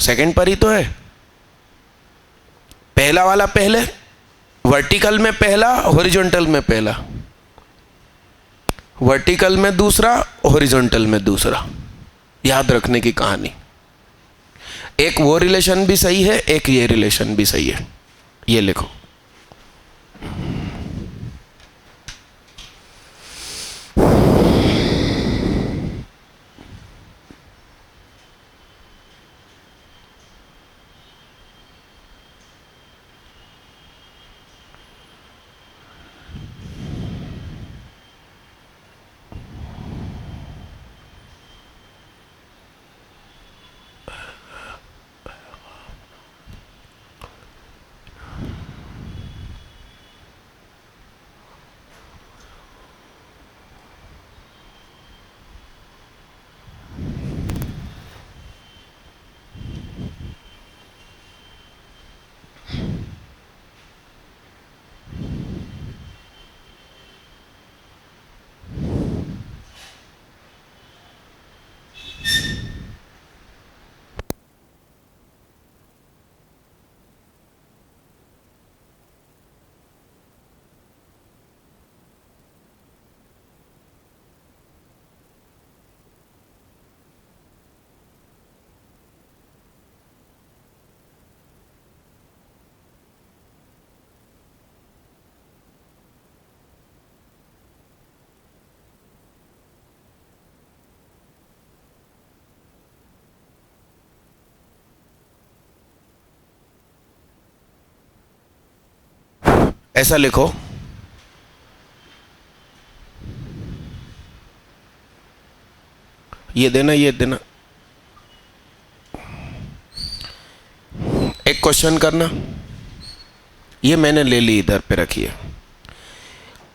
Second पर ही तो है। पहला वाला पहले, वर्टिकल में पहला, हॉरिजॉन्टल में पहला, वर्टिकल में दूसरा, हॉरिजॉन्टल में दूसरा। याद रखने की कहानी। एक वो रिलेशन भी सही है, एक ये रिलेशन भी सही है। ये लिखो। ऐसा लिखो, ये देना, ये देना। एक क्वेश्चन करना, ये मैंने ले ली, इधर पे रखिए।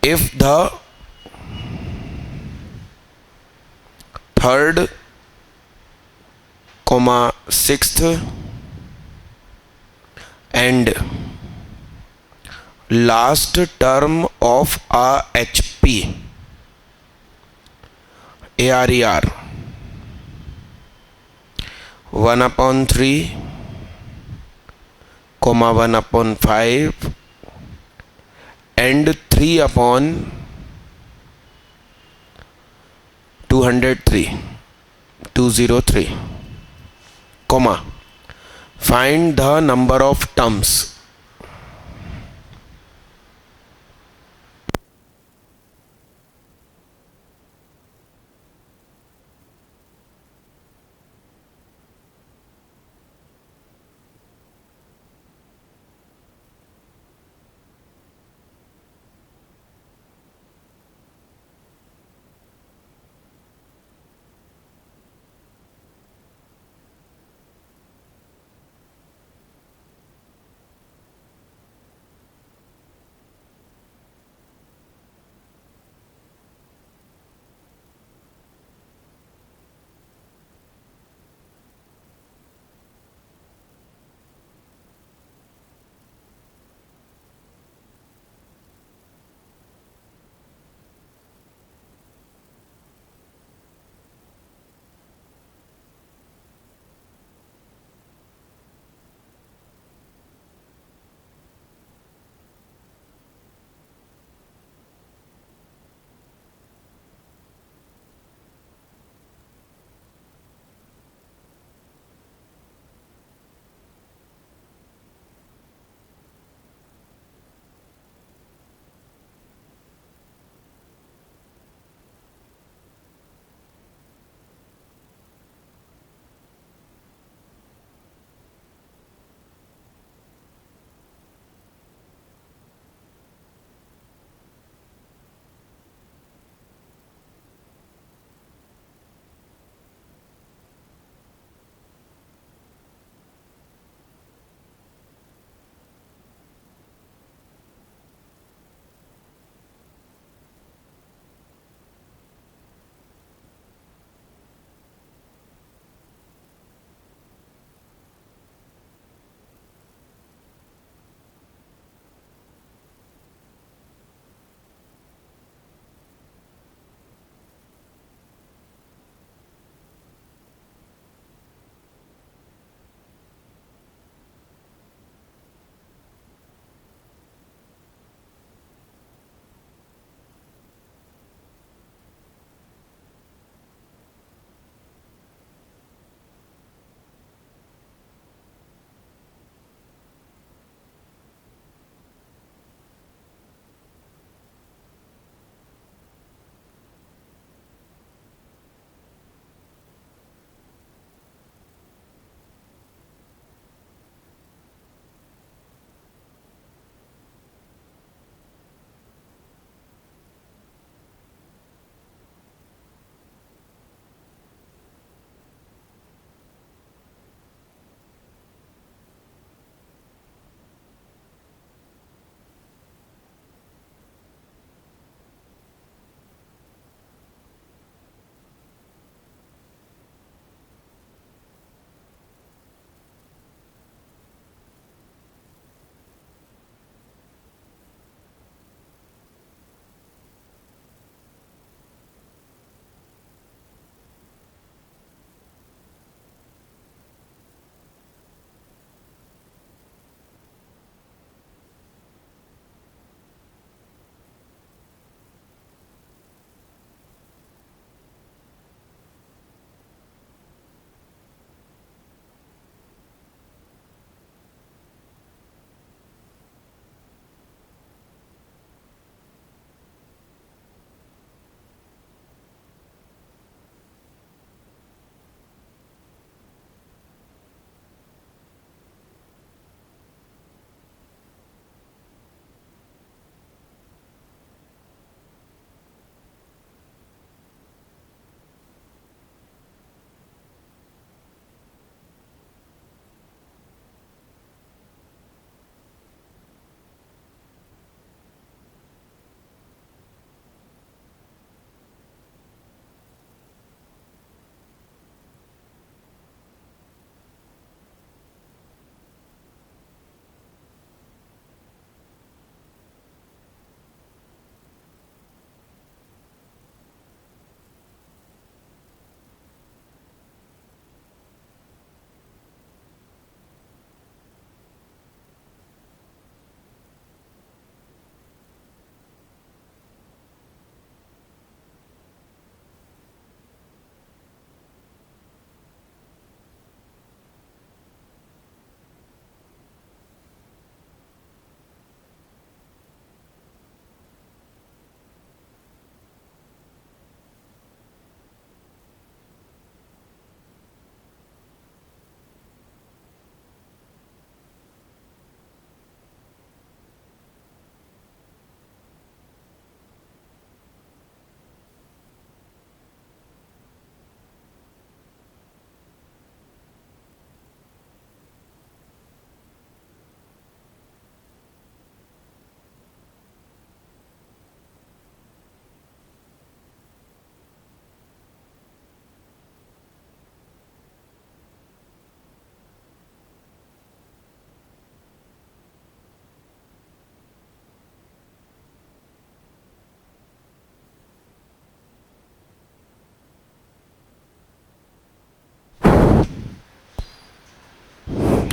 If the third comma sixth and last term of a HP ARER 1/3, 1/5 and 3/203, 203, comma, find the number of terms.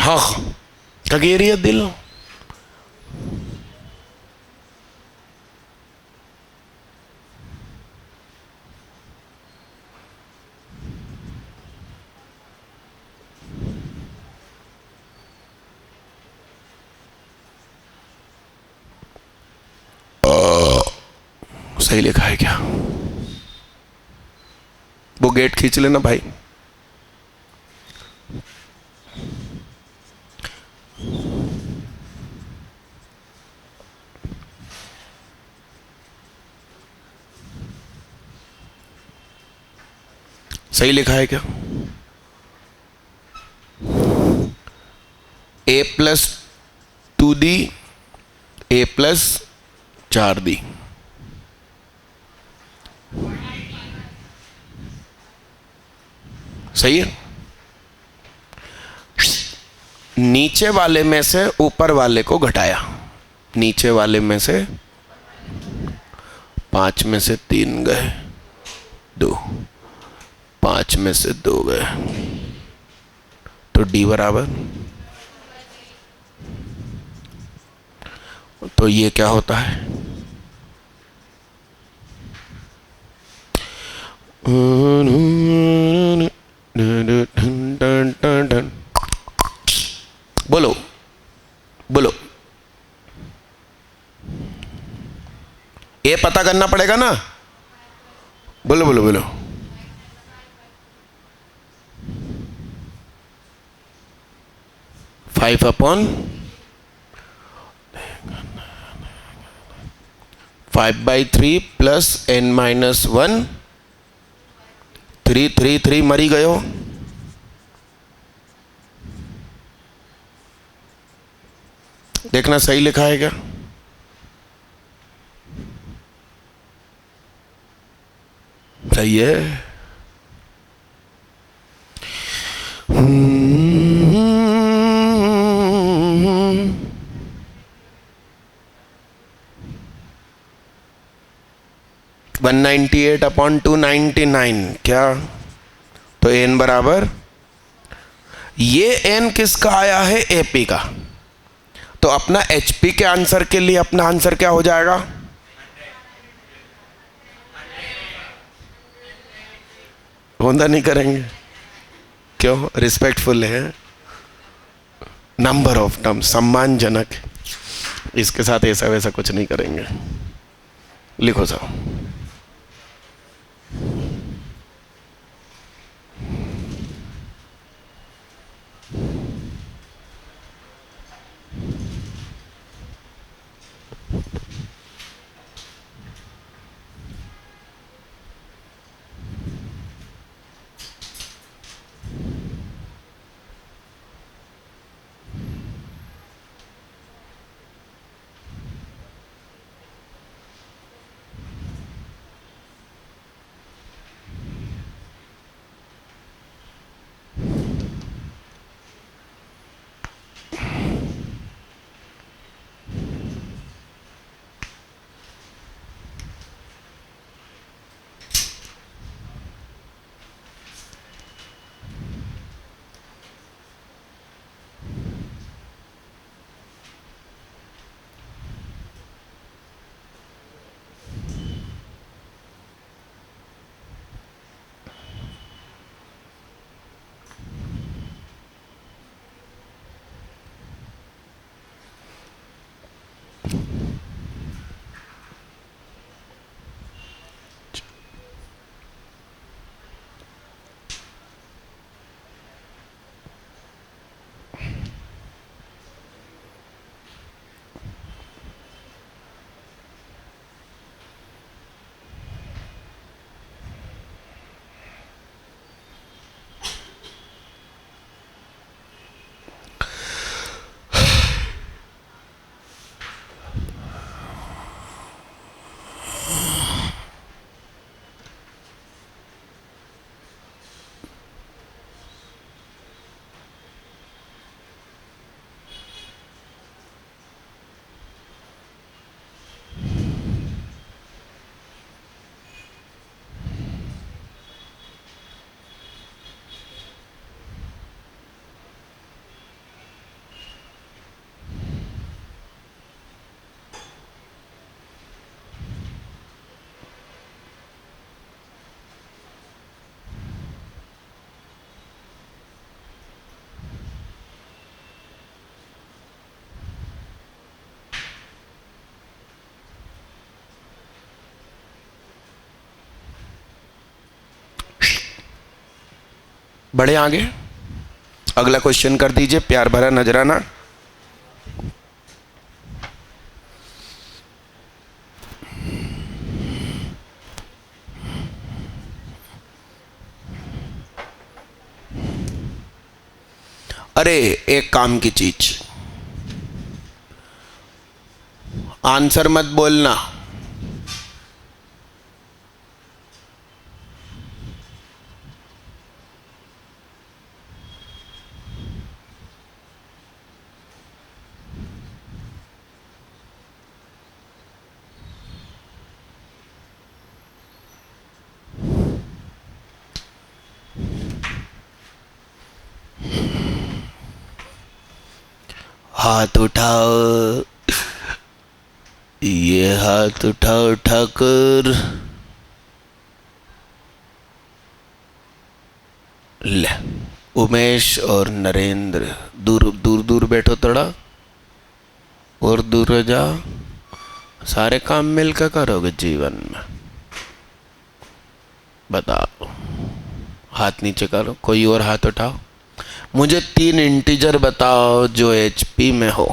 हाँ कगेरिया दिल सही लिखा है क्या? वो गेट खींच लेना भाई। सही लिखा है क्या? ए प्लस 2D ए प्लस 4D। सही है। नीचे वाले में से ऊपर वाले को घटाया, नीचे वाले में से 5 में से 3 गए 2, 5 में से 2 गए, तो D बराबर, तो ये क्या होता है? बोलो बोलो, ये पता करना पड़ेगा ना। बोलो बोलो बोलो। 5/3 प्लस n-1 3 3 3 मरी गयो। देखना सही लिखा है क्या? सही है। 198/299 क्या? तो n बराबर, ये n किसका आया है? AP का। तो अपना HP के आंसर के लिए अपना आंसर क्या हो जाएगा? होंदा नहीं करेंगे क्यों? रिस्पेक्टफुल है, नंबर ऑफ टर्म सम्मानजनक, इसके साथ ऐसा वैसा कुछ नहीं करेंगे। लिखो साहब। बढ़े आगे, अगला क्वेश्चन कर दीजिए, प्यार भरा नजराना। अरे एक काम की चीज, आंसर मत बोलना, हाथ उठाओ, ये हाथ उठाओ उठाकर, ले उमेश और नरेंद्र दूर दूर दूर बैठो थोड़ा, और दूर हो जाओ, सारे काम मिलकर करोगे जीवन में। बताओ, हाथ नीचे करो, कोई और हाथ उठाओ। मुझे 3 इंटीजर बताओ जो एचपी में हो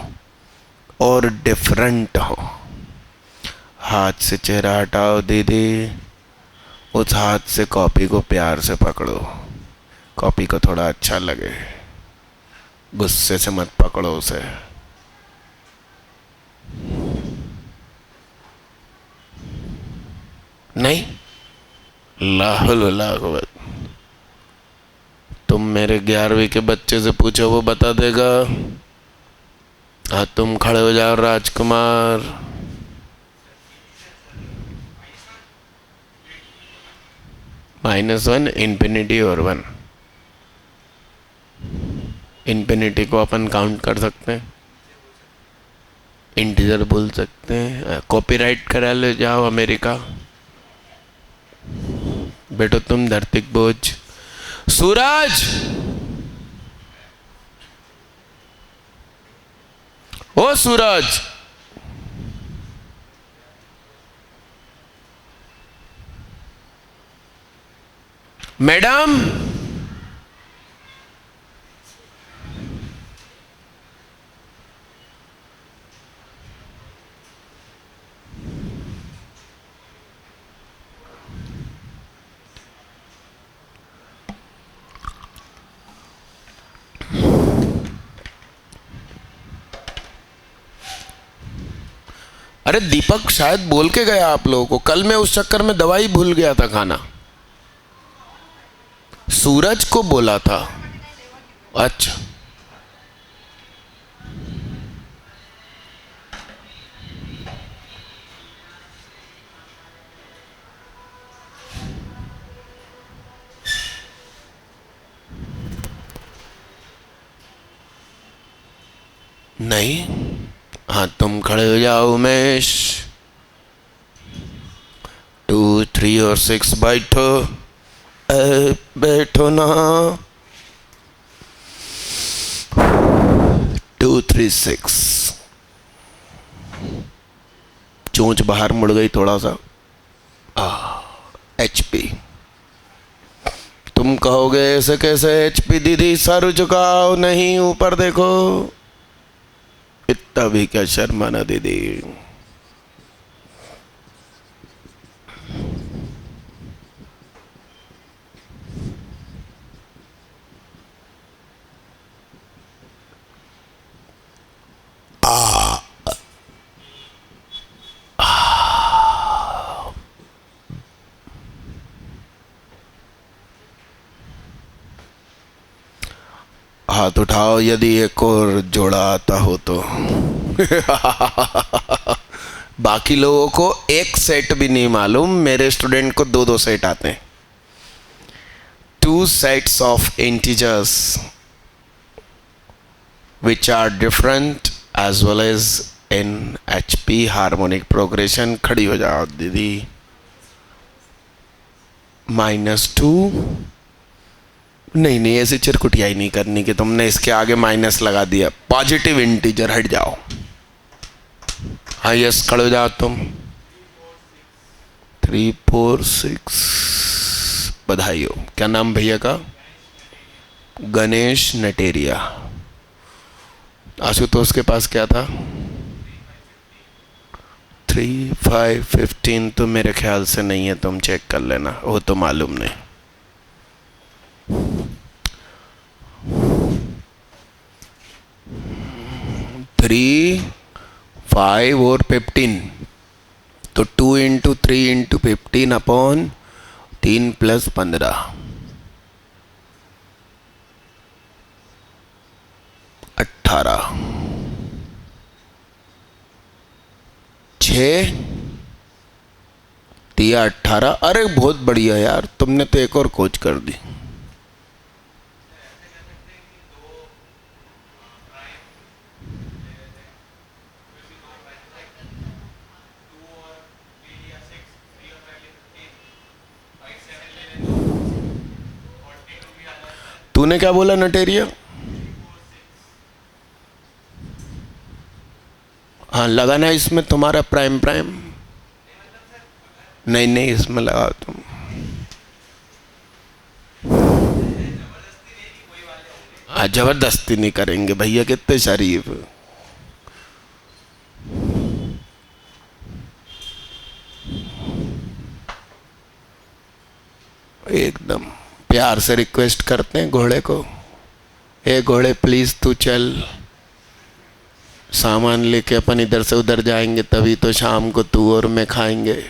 और डिफरेंट हो। हाथ से चेहरा हटाओ दीदी, उस हाथ से कॉपी को प्यार से पकड़ो, कॉपी को थोड़ा अच्छा लगे, गुस्से से मत पकड़ो उसे। नहीं, लाहुल लाहुल। तुम मेरे 11वीं के बच्चे से पूछो, वो बता देगा। हाँ, तुम खड़े हो जाओ राजकुमार। -1 इंफिनिटी और 1, इंफिनिटी को अपन काउंट कर सकते हैं, इंटीजर बोल सकते हैं। कॉपीराइट करा ले जाओ अमेरिका। बेटो तुम धरती बोझ। सूरज, ओ सूरज, मैडम, अरे दीपक शायद बोल के गया आप लोगों को, कल मैं उस चक्कर में दवाई भूल गया था खाना। सूरज को बोला था। अच्छा, नहीं, हाँ तुम खड़े हो जाओ उमेश। 2, 3 और 6 बैठो, बैठो ना। 2, 3, 6। चोंच बाहर मुड़ गई थोड़ा सा। एचपी। तुम कहोगे ऐसे कैसे एचपी दीदी, सर झुकाओ, नहीं ऊपर देखो। इतना भी क्या शर्माना दीदी। हाथ उठाओ यदि एक और जोड़ा आता हो तो। बाकी लोगों को एक सेट भी नहीं मालूम, मेरे स्टूडेंट को 2-2 सेट आते हैं। 2 sets of integers which are different as well as in HP harmonic progression। खड़ी हो जाओ दीदी। -2, नहीं नहीं, ऐसी चिरकुटियाई नहीं करनी कि तुमने इसके आगे माइनस लगा दिया। पॉजिटिव इंटीजर, हट जाओ। हाँ यस, खड़े हो जाओ तुम। 3, 4, 6। बधाई हो। क्या नाम भैया का? गणेश नटेरिया। आशुतोष के पास क्या था? 3, 5, 15 तो मेरे ख्याल से नहीं है, तुम चेक कर लेना, वो तो मालूम नहीं। 3, 5 और 15, तो 2 इंटू 3 इंटू 15 अपॉन 3 प्लस 15, 18, 6 दिया 18। अरे बहुत बढ़िया यार, तुमने तो एक और खोज कर दी। तूने क्या बोला नटेरिया? हाँ लगाना इसमें तुम्हारा प्राइम प्राइम। नहीं नहीं, इसमें लगाओ तुम। जबरदस्ती नहीं करेंगे भैया, कितने शरीफ। एकदम प्यार से रिक्वेस्ट करते हैं घोड़े को, ए घोड़े प्लीज तू चल, सामान लेके अपन इधर से उधर जाएंगे, तभी तो शाम को तू और मैं खाएंगे।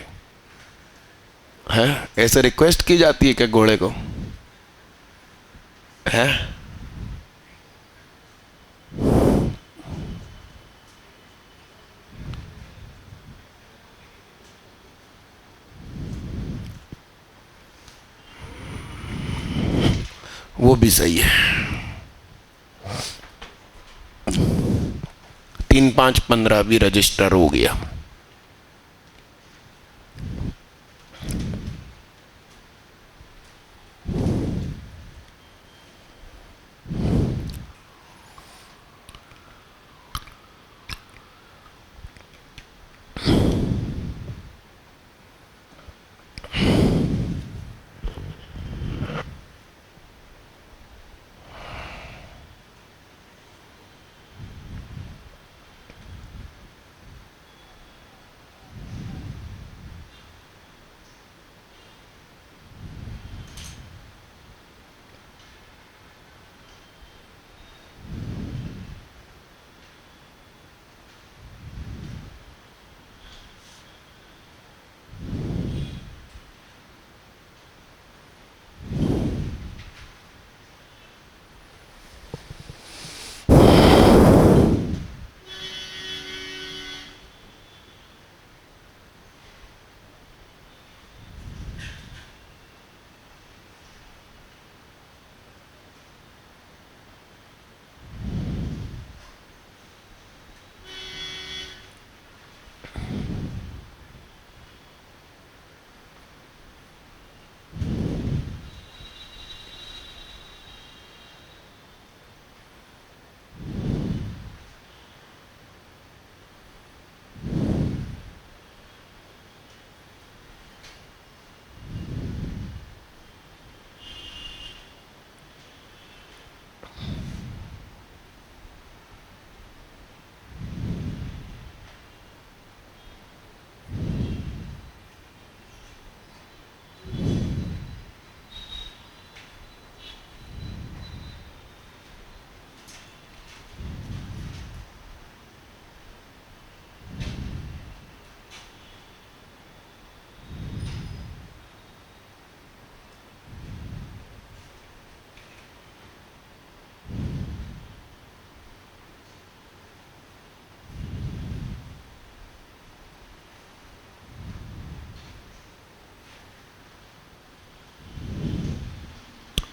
है ऐसे रिक्वेस्ट की जाती है क्या घोड़े को? है वो भी सही है। 3, 5, 15 भी रजिस्टर हो गया।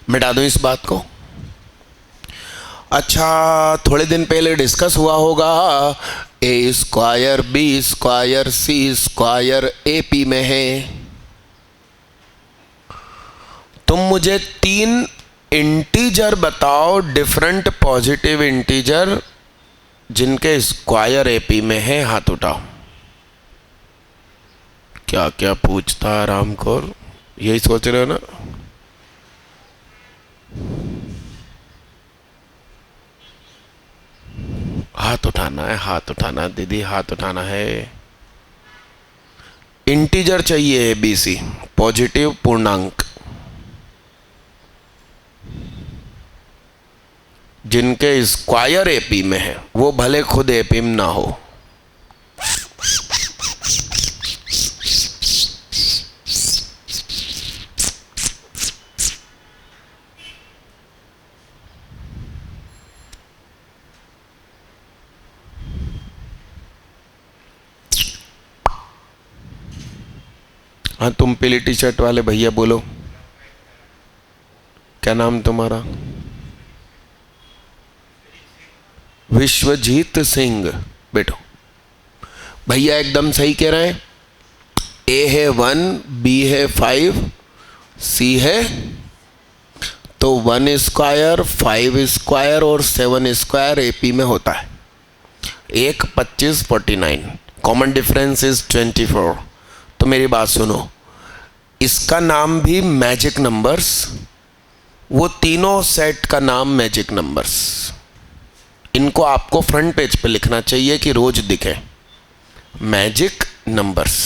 मिटा दूं इस बात को? अच्छा, थोड़े दिन पहले डिस्कस हुआ होगा, A square B square C square A P में है। तुम मुझे 3 इंटीजर बताओ, डिफरेंट पॉजिटिव इंटीजर, जिनके स्क्वायर एपी में है। हाथ उठाओ। क्या क्या पूछता है रामखोर, यही सोच रहे हो ना? हाथ उठाना है, हाथ उठाना है दीदी, हाथ उठाना है। इंटीजर चाहिए एबीसी, पॉजिटिव पूर्णांक, जिनके स्क्वायर एपी में है, वो भले खुद एपी में ना हो। हाँ, तुम पीली टी शर्ट वाले भैया बोलो, क्या नाम तुम्हारा? विश्वजीत सिंह। बैठो। भैया एकदम सही कह रहे हैं। ए है 1, बी है 5, सी है, तो 1 स्क्वायर, 5 स्क्वायर और 7 स्क्वायर एपी में होता है। 1 25 49, कॉमन डिफरेंस इज 24। तो मेरी बात सुनो, इसका नाम भी मैजिक नंबर्स, वो तीनों सेट का नाम मैजिक नंबर्स। इनको आपको फ्रंट पेज पे लिखना चाहिए कि रोज दिखे, मैजिक नंबर्स।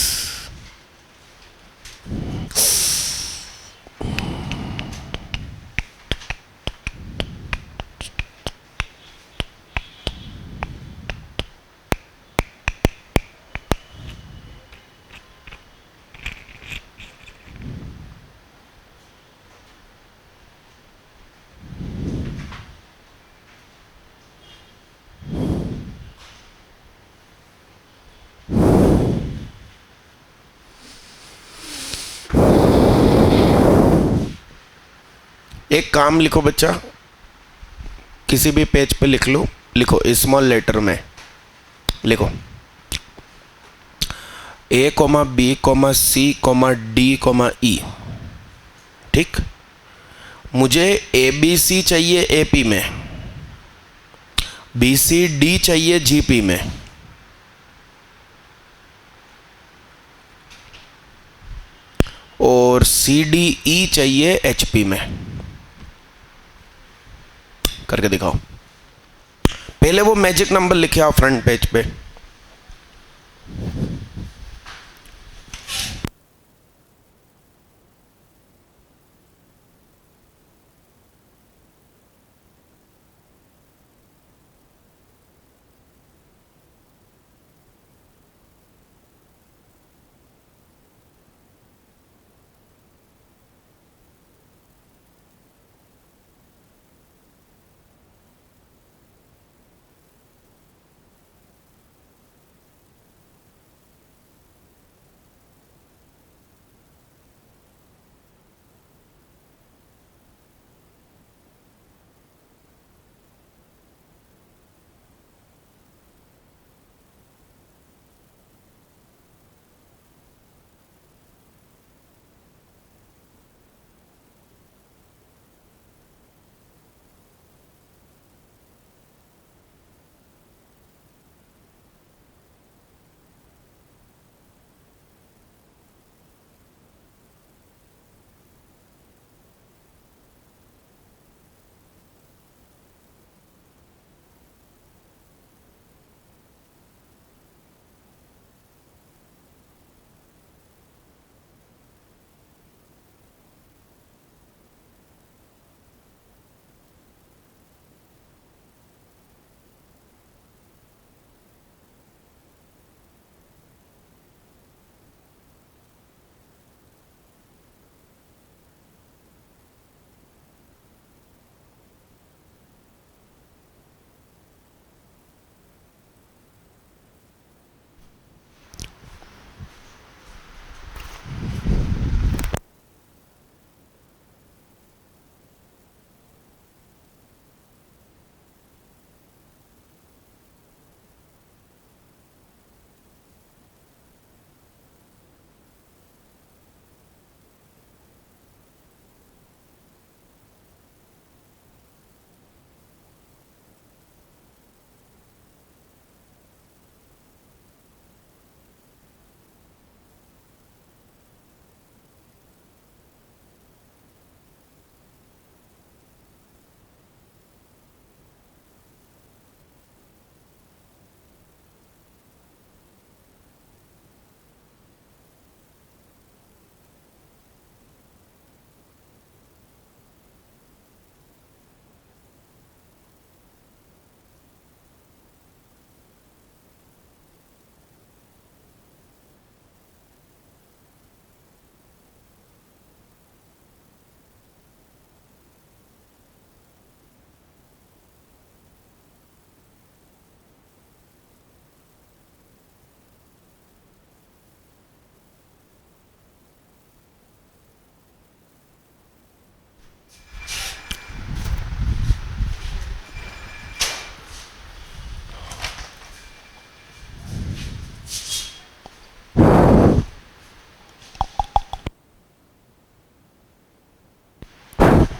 एक काम लिखो बच्चा, किसी भी पेज पे लिख लो, लिखो स्मॉल लेटर में लिखो A comma B comma C comma D comma E. ठीक, मुझे ए बी सी चाहिए एपी में, बी सी डी चाहिए जीपी में, और सी डी ई चाहिए एचपी में। करके दिखाओ। पहले वो मैजिक नंबर लिखे आओ फ्रंट पेज पे।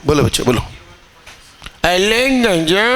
बोलो बच्चे बोलो। अले गंजा